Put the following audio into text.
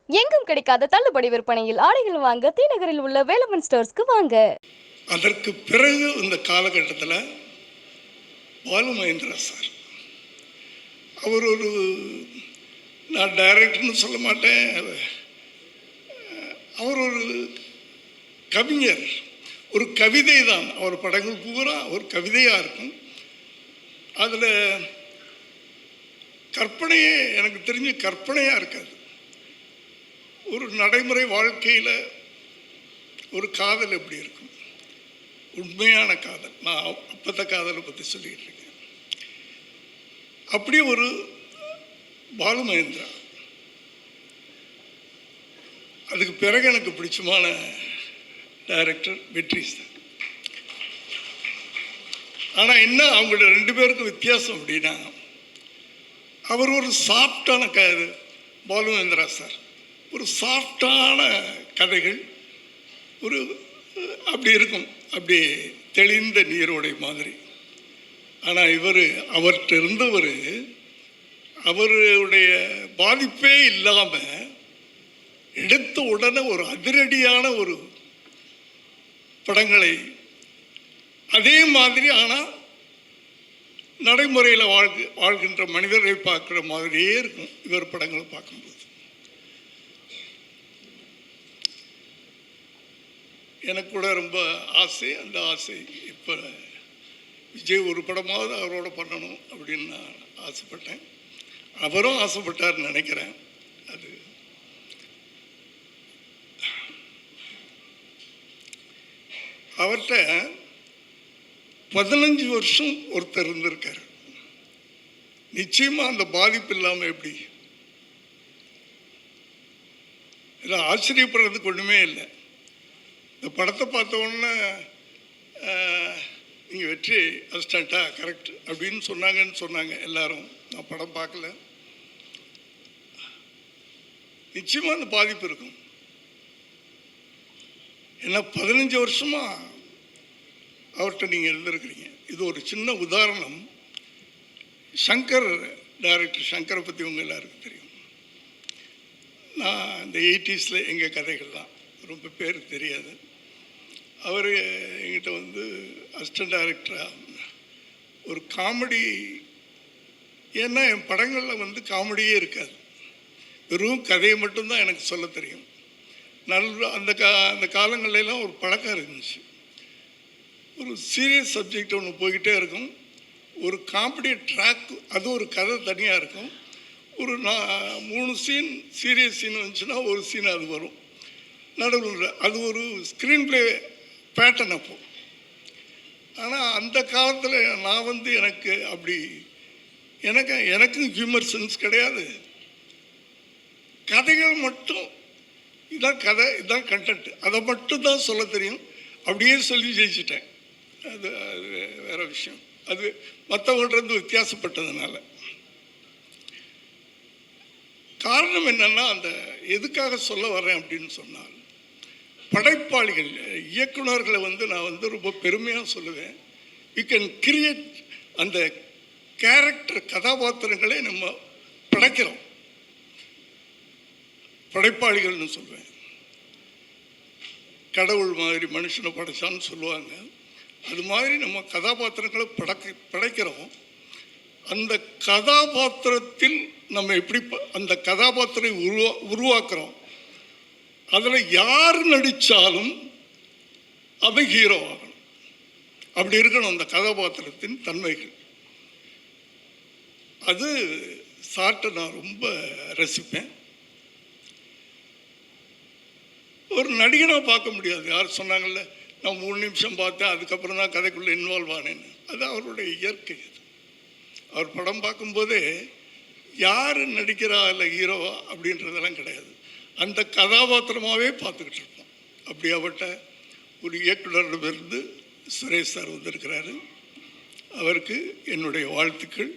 எங்கும் கிடைக்காத தள்ளுபடி விற்பனையில் ஆடைகள் வாங்க தீநகரில் உள்ள வேலமன் ஸ்டோர்ஸ்க்கு வாங்க. அதற்கு பிறகு இந்த காலகட்டத்தில் பாலு மகேந்திரா சார் அவர் ஒரு, நான் டைரக்டர்னு சொல்ல மாட்டேன், அவர் ஒரு கவிஞர், ஒரு கவிதை தான். அவர் படங்கள் பூரா ஒரு கவிதையாக இருக்கும். அதில் கற்பனையே எனக்கு தெரிஞ்சு கற்பனையாக இருக்காது. ஒரு நடைமுறை வாழ்க்கையில் ஒரு காதல் எப்படி இருக்கும், உண்மையான காதல். நான் அப்பத்த காதலை பற்றி சொல்லிகிட்டு இருக்கேன். அப்படியே ஒரு பாலு மகேந்திரா. அதுக்கு பிறகு எனக்கு பிடிச்சமான டைரக்டர் வெட்ரிஸ் தான். ஆனால் என்ன அவங்களோட 2 பேருக்கும் வித்தியாசம் அப்படின்னா, அவர் ஒரு சாஃப்டான பாலு மகேந்திரா சார் ஒரு சாஃப்டான கதைகள், ஒரு அப்படி இருக்கும், அப்படி தெளிந்த நீரோடை மாதிரி. ஆனால் அவர்கிட்ட இருந்தவர் அவருடைய பாதிப்பே இல்லாமல் எடுத்த உடனே ஒரு அதிரடியான ஒரு படங்களை, அதே மாதிரி ஆனால் நடைமுறையில் வாழ்கின்ற மனிதரை பார்க்குற மாதிரியே இருக்கும் இவர் படங்களை பார்க்கும்போது. எனக்கு கூட ரொம்ப ஆசை. அந்த ஆசை இப்போ விஜய் ஒரு படமாவது அவரோட பண்ணணும் அப்படின்னு நான் ஆசைப்பட்டேன். அவரும் ஆசைப்பட்டார்னு நினைக்கிறேன். அது அவர்கிட்ட 15 வருஷம் ஒருத்தர் இருந்திருக்காரு. நிச்சயமாக அந்த பாதிப்பு இல்லாமல் எப்படி? இதில் ஆச்சரியப்படுறதுக்கு ஒன்றுமே இல்லை. இந்த படத்தை பார்த்த உடனே நீங்கள் வெற்றி அசிஸ்டண்ட்டா கரெக்ட் அப்படின்னு சொன்னாங்க எல்லாரும். நான் படம் பார்க்கல. நிச்சயமாக அந்த பாதிப்பு இருக்கும். ஏன்னா 15 வருஷமாக அவர்கிட்ட நீங்கள் இருந்திருக்கிறீங்க. இது ஒரு சின்ன உதாரணம். சங்கர், டைரக்டர் சங்கரை பற்றி உங்கள் எல்லாருக்கும் தெரியும். நான் இந்த 80s எங்கள் கதைகள் தான், ரொம்ப பேருக்கு தெரியாது. அவர் எங்கிட்ட வந்து அசிஸ்டன்ட் டைரக்டராக ஒரு காமெடி, ஏன்னா என் படங்களில் வந்து காமெடியே இருக்காது, வெறும் கதையை மட்டும்தான் எனக்கு சொல்ல தெரியும். அந்த காலங்கள்லாம் ஒரு பழக்கம் இருந்துச்சு. ஒரு சீரியஸ் சப்ஜெக்ட் ஒன்று போய்கிட்டே இருக்கும், ஒரு காமெடி ட்ராக், அது ஒரு கதை தனியாக இருக்கும். ஒரு 3 சீன் சீரியஸ் சீன் வந்துச்சுன்னா ஒரு சீன் அது வரும் நடுவில். அது ஒரு ஸ்க்ரீன் ப்ளே பேட்டர்ன் அப்போ. ஆனால் அந்த காலத்தில் நான் வந்து எனக்கு அப்படி எனக்கும் ஹியூமர் சென்ஸ் கிடையாது. கதைகள் மட்டும், இதான் கதை, இதான் கண்டென்ட், அதை மட்டும் தான் சொல்ல தெரியும். அப்படியே சொல்லி ஜெயிச்சிட்டேன். அது வேற விஷயம். அது மற்றவங்கள்ட்ட வித்தியாசப்பட்டதுனால. காரணம் என்னன்னா, அந்த எதுக்காக சொல்ல வர்றேன் அப்படின்னு சொன்னால், படைப்பாளிகள், இயக்குநர்களை வந்து நான் வந்து ரொம்ப பெருமையாக சொல்லுவேன். யூ கேன் கிரியேட் அந்த கேரக்டர், கதாபாத்திரங்களை நம்ம படைக்கிறோம், படைப்பாளிகள்னு சொல்லுவேன். கடவுள் மாதிரி மனுஷனை படைச்சான்னு சொல்லுவாங்க. அது மாதிரி நம்ம கதாபாத்திரங்களை படைக்கிறோம். அந்த கதாபாத்திரத்தில் நம்ம எப்படி அந்த கதாபாத்திரம் உருவாக்குறோம். அதில் யார் நடித்தாலும் அவன் ஹீரோ ஆகணும். அப்படி இருக்கணும் அந்த கதாபாத்திரத்தின் தன்மைகள். அது சார்ட்டை நான் ரொம்ப ரசிப்பேன். ஒரு நடிகனாக பார்க்க முடியாது. யார் சொன்னாங்கல்ல, நான் 3 நிமிஷம் பார்த்தேன், அதுக்கப்புறம் தான் கதைக்குள்ளே இன்வால்வ் ஆனேன்னு. அது அவருடைய இயற்கை. அது அவர் படம் பார்க்கும்போதே யார் நடிக்கிறா இல்லை ஹீரோவா அப்படின்றதெல்லாம் கிடையாது, அந்த கதாபாத்திரமாகவே பார்த்துக்கிட்டு இருப்போம். அப்படி அவர்கிட்ட ஒரு இயக்குனரிடமிருந்து சுரேஷ் சார் வந்திருக்கிறாரு. அவருக்கு என்னுடைய வாழ்த்துக்கள்.